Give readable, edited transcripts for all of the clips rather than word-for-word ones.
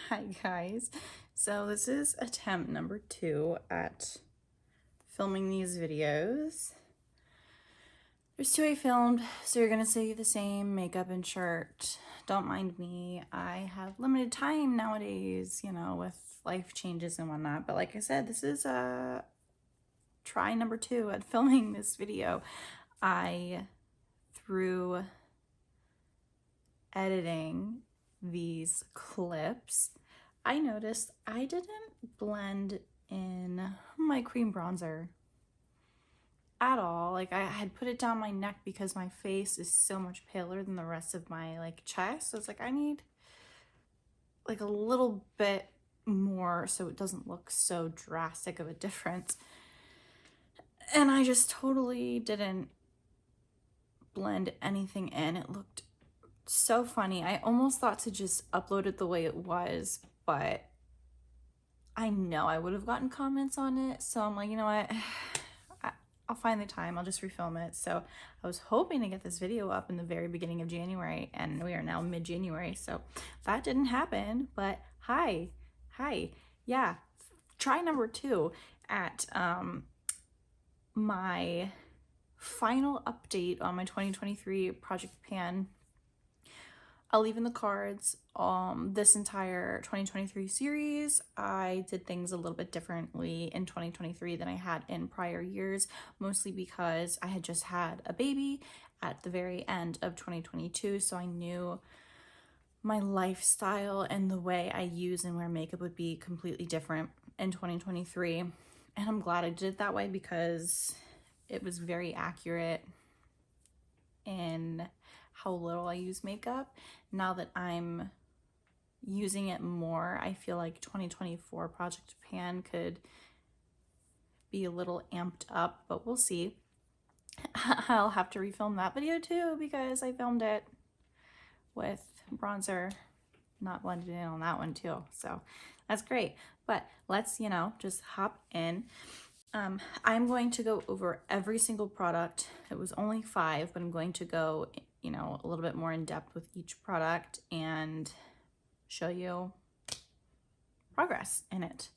Hi guys. So this is attempt number 2 at filming these videos. There's 2 I filmed, so you're gonna see the same makeup and shirt. Don't mind me. I have limited time nowadays, you know, with life changes and whatnot. But like I said, this is try number 2 at filming this video. Through editing these clips, I noticed I didn't blend in my cream bronzer at all. Like, I had put it down my neck because my face is so much paler than the rest of my chest. So it's like I need like a little bit more so it doesn't look so drastic of a difference. And I just totally didn't blend anything in. It looked so funny. I almost thought to just upload it the way it was, but I know I would have gotten comments on it. So I'm like, you know what? I'll find the time. I'll just refilm it. So I was hoping to get this video up in the very beginning of January, and we are now mid-January. So that didn't happen, but hi. Yeah, try number 2 at my final update on my 2023 Project Pan. I'll leave in the cards this entire 2023 series. I did things a little bit differently in 2023 than I had in prior years, mostly because I had just had a baby at the very end of 2022, so I knew my lifestyle and the way I use and wear makeup would be completely different in 2023. And I'm glad I did it that way because it was very accurate in how little I use makeup. Now that I'm using it more, I feel like 2024 Project Pan could be a little amped up, but we'll see. I'll have to refilm that video too because I filmed it with bronzer not blended in on that one too, so that's great. But let's, you know, just hop in. I'm going to go over every single product. It was only 5, but I'm going to go, you know, a little bit more in depth with each product and show you progress in it.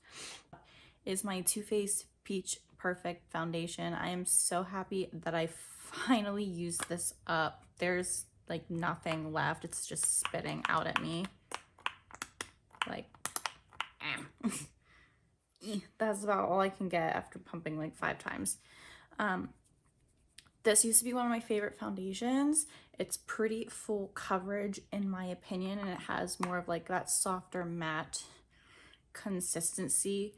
Is my Too Faced Peach Perfect Foundation. I am so happy that I finally used this up. There's like nothing left. It's just spitting out at me. Like, that's about all I can get after pumping like 5 times. This used to be one of my favorite foundations. It's pretty full coverage in my opinion, and it has more of like that softer matte consistency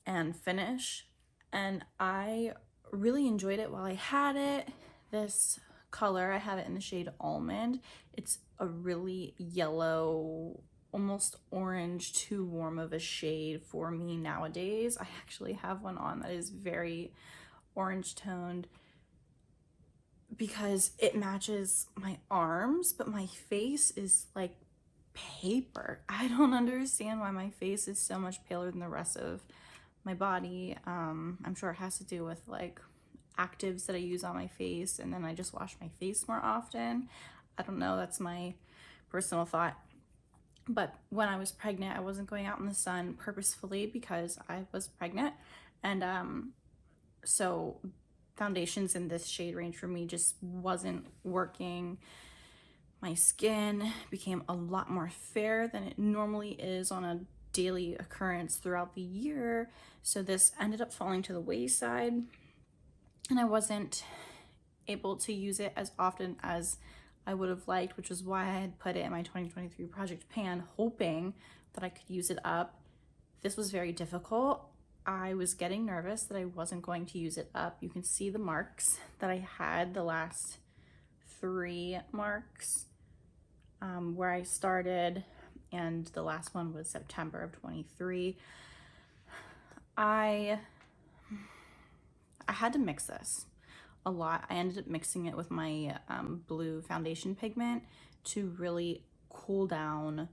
and finish. And I really enjoyed it while I had it. This color, I have it in the shade Almond. It's a really yellow, almost orange, too warm of a shade for me nowadays. I actually have one on that is very orange toned because it matches my arms, but my face is like paper. I don't understand why my face is so much paler than the rest of my body. I'm sure it has to do with like actives that I use on my face, and then I just wash my face more often. I don't know, that's my personal thought. But when I was pregnant, I wasn't going out in the sun purposefully because I was pregnant, and so foundations in this shade range for me just wasn't working. My skin became a lot more fair than it normally is on a daily occurrence throughout the year, so this ended up falling to the wayside, and I wasn't able to use it as often as I would have liked, which is why I had put it in my 2023 Project Pan, hoping that I could use it up. This was very difficult. I was getting nervous that I wasn't going to use it up. You can see the marks that I had, the last 3 marks where I started, and the last one was September of 23. I had to mix this a lot. I ended up mixing it with my blue foundation pigment to really cool down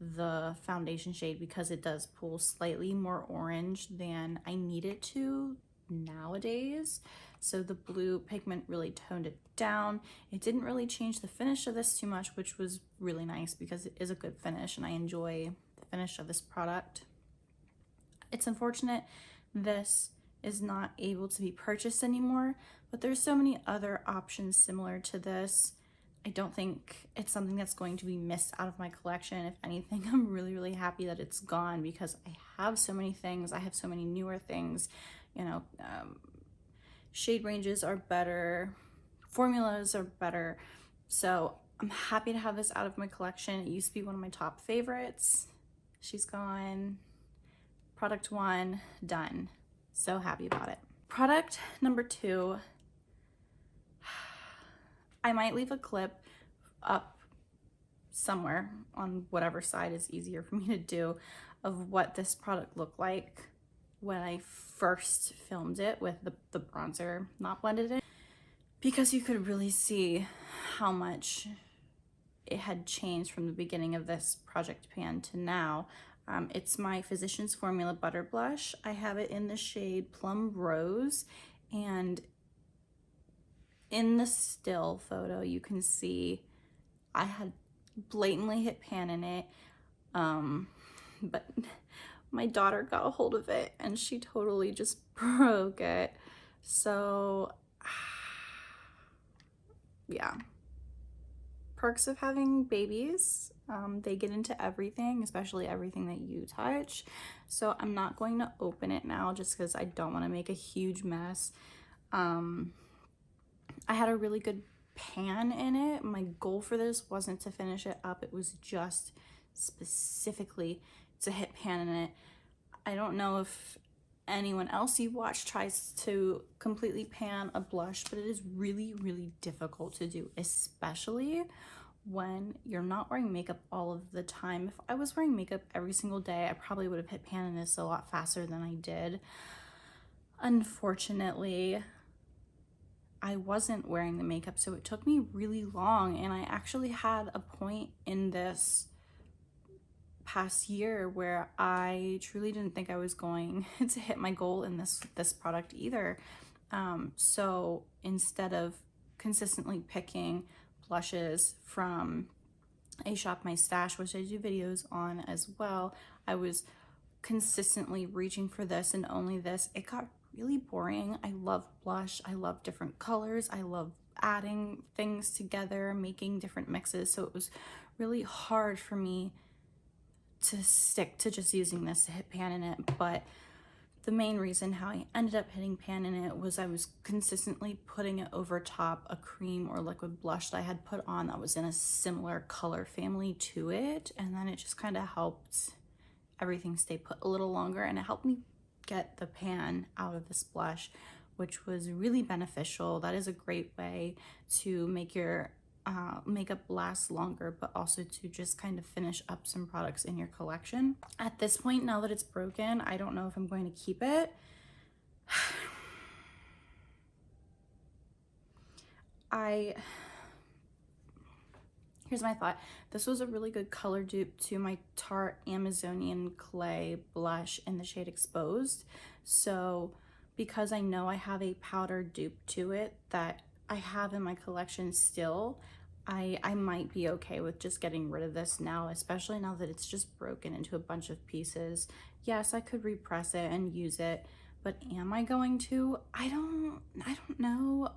the foundation shade because it does pull slightly more orange than I need it to nowadays. So the blue pigment really toned it down. It didn't really change the finish of this too much, which was really nice because it is a good finish and I enjoy finish of this product. It's unfortunate this is not able to be purchased anymore, but there's so many other options similar to this. I don't think it's something that's going to be missed out of my collection. If anything, I'm really, really happy that it's gone because I have so many things. I have so many newer things, you know, shade ranges are better, formulas are better. So I'm happy to have this out of my collection. It used to be one of my top favorites. She's gone. Product 1, done. So happy about it. Product number 2, I might leave a clip up somewhere on whatever side is easier for me to do of what this product looked like when I first filmed it with the bronzer not blended in, because you could really see how much it had changed from the beginning of this project pan to now. It's my Physicians Formula Butter Blush. I have it in the shade Plum Rose, and in the still photo you can see I had blatantly hit pan in it, but my daughter got a hold of it and she totally just broke it. So yeah, perks of having babies. They get into everything, especially everything that you touch. So I'm not going to open it now just because I don't want to make a huge mess. I had a really good pan in it. My goal for this wasn't to finish it up. It was just specifically to hit pan in it. I don't know if anyone else you watch tries to completely pan a blush, but it is really, really difficult to do, especially when you're not wearing makeup all of the time. If I was wearing makeup every single day, I probably would have hit pan in this a lot faster than I did. Unfortunately, I wasn't wearing the makeup, so it took me really long, and I actually had a point in this past year where I truly didn't think I was going to hit my goal in this product either. So instead of consistently picking blushes from a Shop My Stash, which I do videos on as well, I was consistently reaching for this and only this. It got really boring. I love blush. I love different colors. I love adding things together, making different mixes. So it was really hard for me to stick to just using this to hit pan in it. But the main reason how I ended up hitting pan in it was I was consistently putting it over top a cream or liquid blush that I had put on that was in a similar color family to it, and then it just kind of helped everything stay put a little longer, and it helped me get the pan out of this blush, which was really beneficial. That is a great way to make your makeup last longer, but also to just kind of finish up some products in your collection. At this point, now that it's broken, I don't know if I'm going to keep it. Here's my thought. This was a really good color dupe to my Tarte Amazonian Clay blush in the shade Exposed. So because I know I have a powder dupe to it that I have in my collection still, I might be okay with just getting rid of this now, especially now that it's just broken into a bunch of pieces. Yes, I could repress it and use it, but am I going to? I don't know.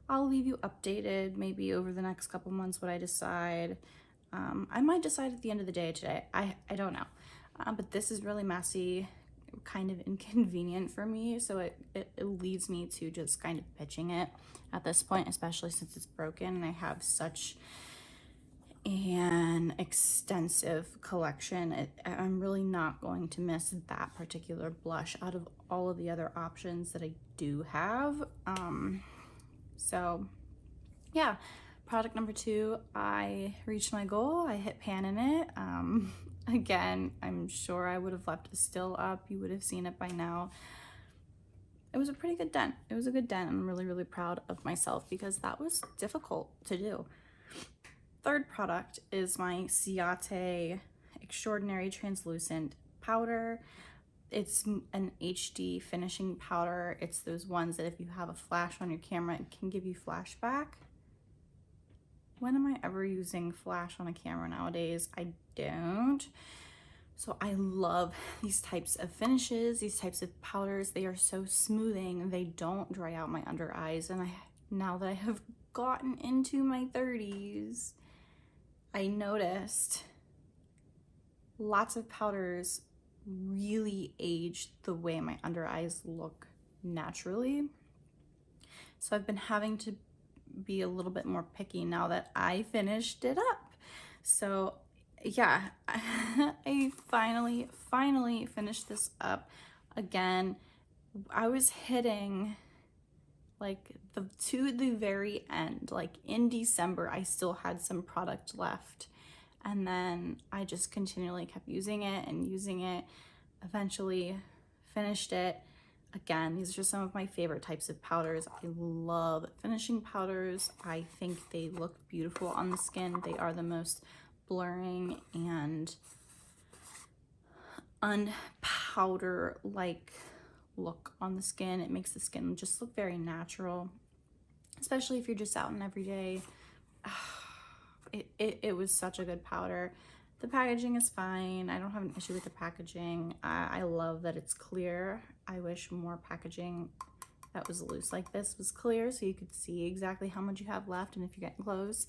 I'll leave you updated maybe over the next couple months what I decide. I might decide at the end of the day today. I don't know. But this is really messy, kind of inconvenient for me, so it leads me to just kind of pitching it at this point, especially since it's broken and I have such an extensive collection. I'm really not going to miss that particular blush out of all of the other options that I do have. So yeah, product number 2, I reached my goal. I hit pan in it. Again, I'm sure I would have left a still up. You would have seen it by now. It was a pretty good dent. It was a good dent. I'm really, really proud of myself because that was difficult to do. Third product is my Ciate Extraordinary Translucent Powder. It's an HD finishing powder. It's those ones that if you have a flash on your camera, it can give you flashback. When am I ever using flash on a camera nowadays? I don't. So I love these types of finishes, these types of powders. They are so smoothing. They don't dry out my under eyes. And now that I have gotten into my 30s, I noticed lots of powders really aged the way my under eyes look naturally. So I've been having to be a little bit more picky now that I finished it up. So yeah, I finally finished this up. Again, I was hitting like to the very end, like in December, I still had some product left. And then I just continually kept using it and using it. Eventually finished it. Again, these are just some of my favorite types of powders. I love finishing powders. I think they look beautiful on the skin. They are the most blurring and unpowder-like look on the skin. It makes the skin just look very natural, especially if you're just out and every day. It was such a good powder. The packaging is fine. I don't have an issue with the packaging. I love that it's clear. I wish more packaging that was loose like this was clear so you could see exactly how much you have left and if you're getting close.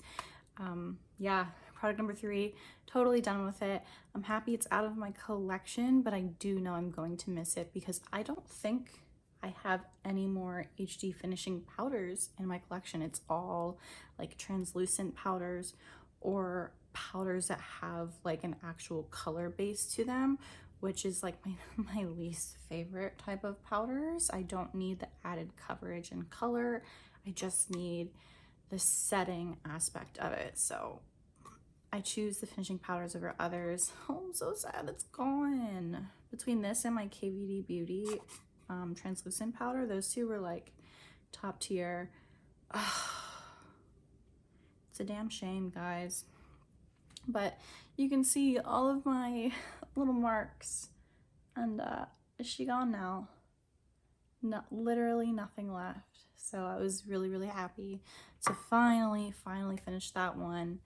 Yeah, product number 3, totally done with it. I'm happy it's out of my collection, but I do know I'm going to miss it because I don't think I have any more HD finishing powders in my collection. It's all like translucent powders or powders that have like an actual color base to them, which is like my least favorite type of powders. I don't need the added coverage and color. I just need the setting aspect of it. So I choose the finishing powders over others. Oh, I'm so sad it's gone. Between this and my KVD Beauty translucent powder, those two were like top tier. It's a damn shame, guys. But you can see all of my little marks, and is she gone now? Literally nothing left. So I was really happy to finally finish that one.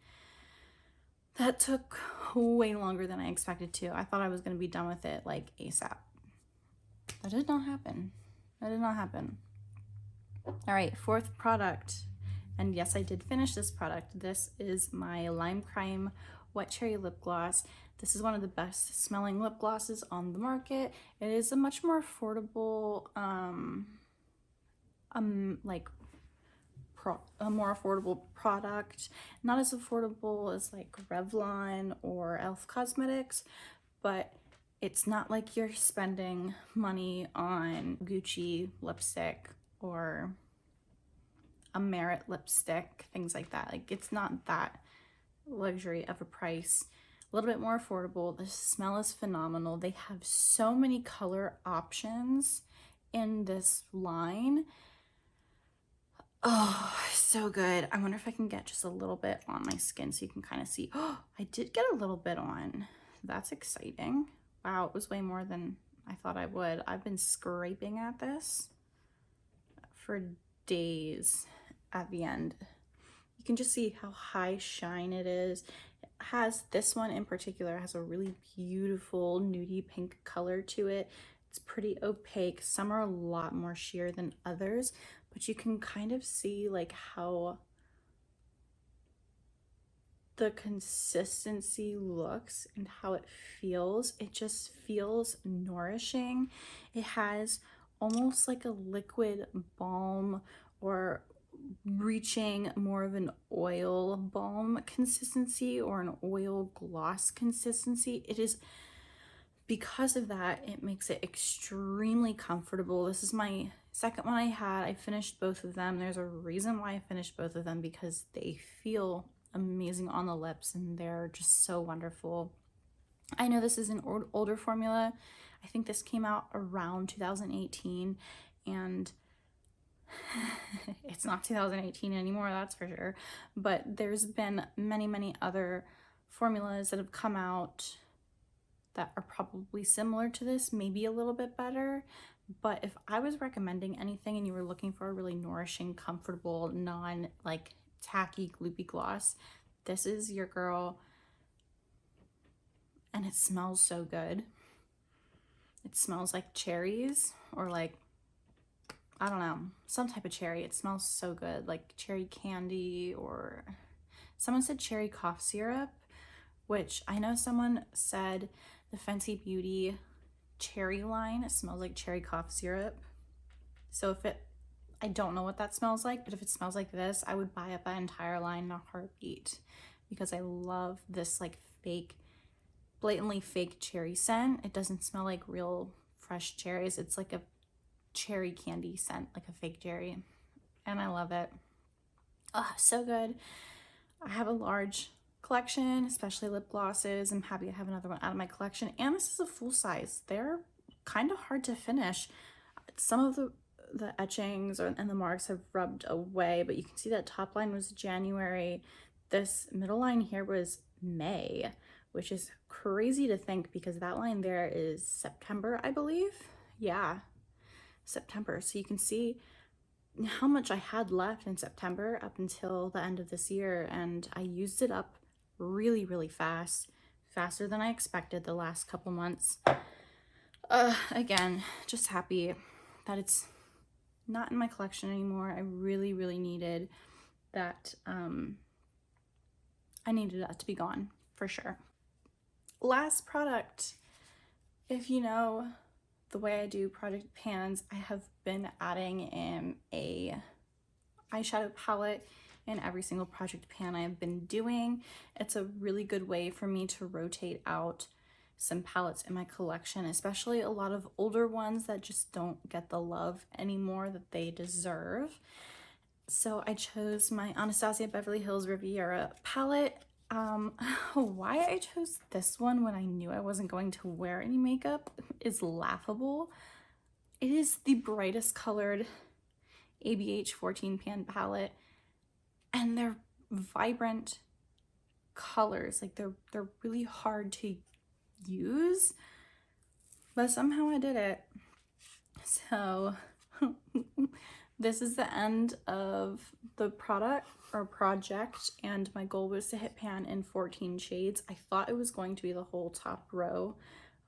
That took way longer than I expected to. I thought I was going to be done with it like ASAP. That did not happen. That did not happen. All right, 4th product. And yes, I did finish this product. This is my Lime Crime Wet Cherry Lip Gloss. This is one of the best smelling lip glosses on the market. It is a much more affordable, a more affordable product. Not as affordable as like Revlon or e.l.f. Cosmetics, but it's not like you're spending money on Gucci lipstick or a Merit lipstick, things like that. Like, it's not that luxury of a price. A little bit more affordable. The smell is phenomenal. They have so many color options in this line. Oh, so good. I wonder if I can get just a little bit on my skin so you can kind of see. Oh, I did get a little bit on. That's exciting. Wow, it was way more than I thought I would. I've been scraping at this for days at the end. You can just see how high shine it is. It has, this one in particular has a really beautiful nudie pink color to it. It's pretty opaque. Some are a lot more sheer than others, but you can kind of see like how the consistency looks and how it feels. It just feels nourishing. It has almost like a liquid balm or reaching more of an oil balm consistency or an oil gloss consistency. It is, because of that, it makes it extremely comfortable. This is my second one I had. I finished both of them. There's a reason why I finished both of them, because they feel amazing on the lips and they're just so wonderful. I know this is an older formula. I think this came out around 2018, and it's not 2018 anymore, that's for sure. But there's been many other formulas that have come out that are probably similar to this, maybe a little bit better. But if I was recommending anything and you were looking for a really nourishing, comfortable, non like tacky gloopy gloss, this is your girl. and it smells so good. It smells like cherries, or like, I don't know, some type of cherry. It smells so good, like cherry candy, or someone said cherry cough syrup, which I know someone said the Fenty Beauty cherry line smells like cherry cough syrup. So I don't know what that smells like, but if it smells like this, I would buy up that entire line in a heartbeat, because I love this like blatantly fake cherry scent. It doesn't smell like real fresh cherries. It's like a cherry candy scent, like a fake cherry, and I love it. Oh, so good. I have a large collection, especially lip glosses. I'm happy I have another one out of my collection, and this is a full size. They're kind of hard to finish. Some of the etchings and the marks have rubbed away, but you can see that top line was January. This middle line here was May, which is crazy to think, because that line there is September, I believe. Yeah, September. So you can see how much I had left in September up until the end of this year, and I used it up really, really fast, faster than I expected the last couple months. Again, just happy that it's not in my collection anymore. I really, really needed that. I needed that to be gone for sure. Last product. If you know the way I do project pans, I have been adding in a eyeshadow palette in every single project pan I have been doing. It's a really good way for me to rotate out some palettes in my collection, especially a lot of older ones that just don't get the love anymore that they deserve. So I chose my Anastasia Beverly Hills Riviera palette. Why I chose this one when I knew I wasn't going to wear any makeup is laughable. It is the brightest colored ABH 14 pan palette, and they're vibrant colors. Like they're really hard to use, but somehow I did it. So this is the end of the product or project, and my goal was to hit pan in 14 shades. I thought it was going to be the whole top row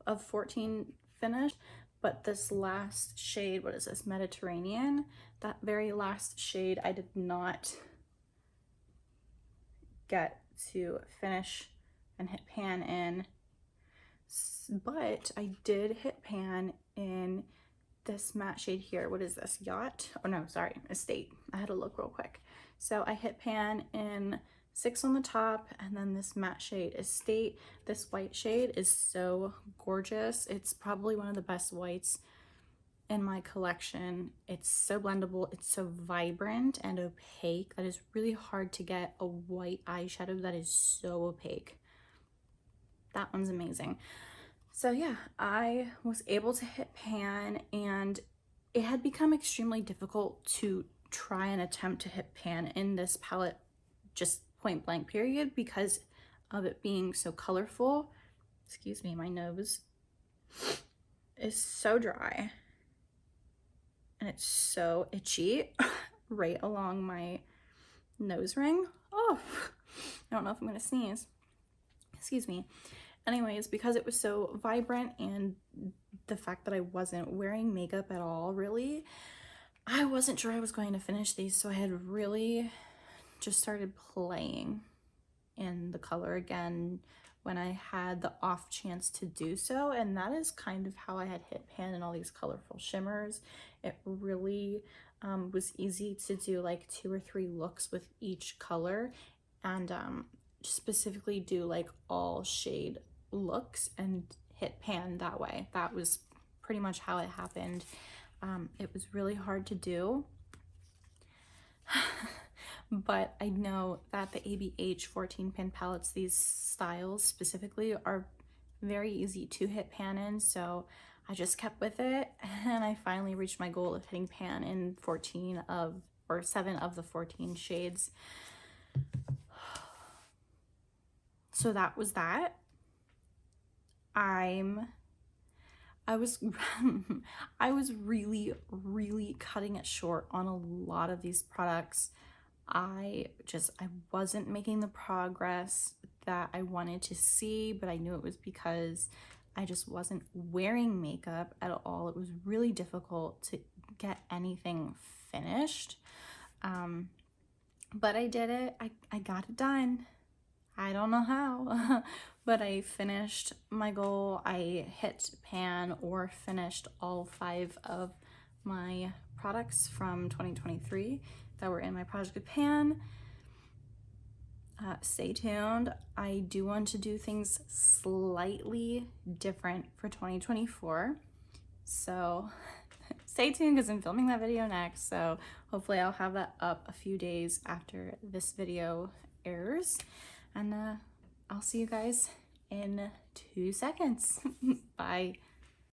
of 14 finished, but this last shade, what is this, Mediterranean, that very last shade I did not get to finish and hit pan in, but I did hit pan in this matte shade here. What is this, Yacht? Oh no, sorry, Estate. I had to look real quick. So I hit pan in 6 on the top, and then this matte shade, Estate. This white shade is so gorgeous. It's probably one of the best whites in my collection. It's so blendable, it's so vibrant and opaque that is really hard to get a white eyeshadow that is so opaque. That one's amazing. So yeah, I was able to hit pan, and it had become extremely difficult to try and attempt to hit pan in this palette, just point blank period, because of it being so colorful. Excuse me, my nose is so dry and it's so itchy right along my nose ring. Oh, I don't know if I'm gonna sneeze. Excuse me. Anyways, because it was so vibrant and the fact that I wasn't wearing makeup at all, really, I wasn't sure I was going to finish these, so I had really just started playing in the color again when I had the off chance to do so, and that is kind of how I had hit pan in all these colorful shimmers. It really was easy to do like 2 or 3 looks with each color, and specifically do like all shade looks and hit pan that way. That was pretty much how it happened. It was really hard to do, but I know that the ABH 14 pan palettes, these styles specifically, are very easy to hit pan in, so I just kept with it, and I finally reached my goal of hitting pan in 7 of the 14 shades. So that was that. I was I was really cutting it short on a lot of these products. I wasn't making the progress that I wanted to see, but I knew it was because I just wasn't wearing makeup at all. It was really difficult to get anything finished. But I did it. I got it done. I don't know how, but I finished my goal. I hit pan or finished all 5 of my products from 2023 that were in my project pan. Stay tuned. I do want to do things slightly different for 2024. So stay tuned because I'm filming that video next. So hopefully I'll have that up a few days after this video airs. And I'll see you guys in 2 seconds. Bye.